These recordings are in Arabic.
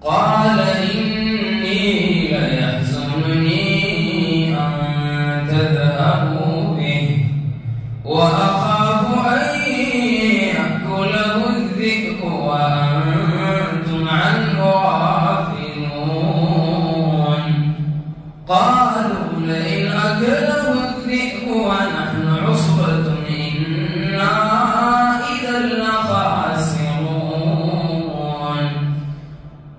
قال إني ليحزنني أن تذهبوا به وأخاف أن يأكله الذئب وأنتم عنه غافلون. قالوا لئن أكله الذئب ونحن عصبة إنا إذا لخاسرون.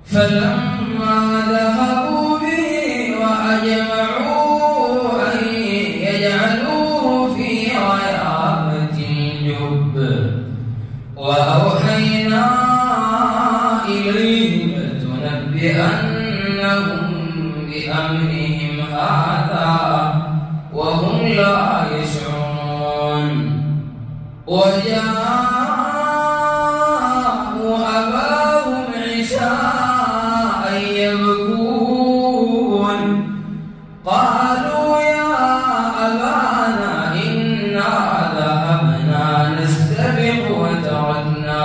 فلما ذهبوا به وأجمعوا أن يجعلوه في غيابة الجب وأوحينا إليه لتنبئنهم بأمرهم هذا وهم لا يشعرون. وجاءوا أباهم عشاء يبكون. قالوا يا أبانا إنا ذهبنا نستبق وتركنا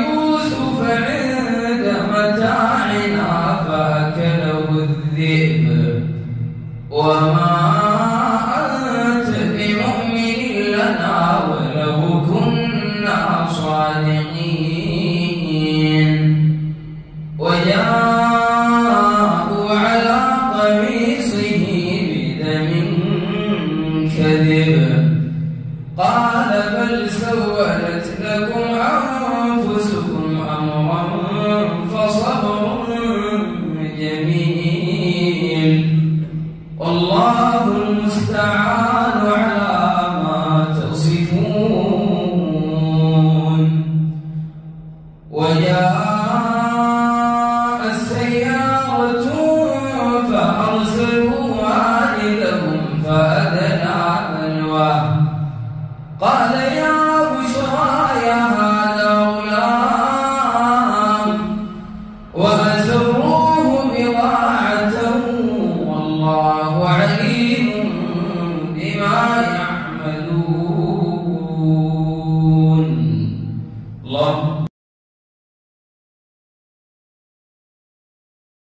يوسف عند متاعنا فأكله الذئب وما أنت بمؤمن لنا ولو كنا صادقين. وجاءوا على قميصه بدم كذب. قال بل سولت لكم أنفسكم أمرا فصبر جميل والله المستعان على ما تصفون. وجاء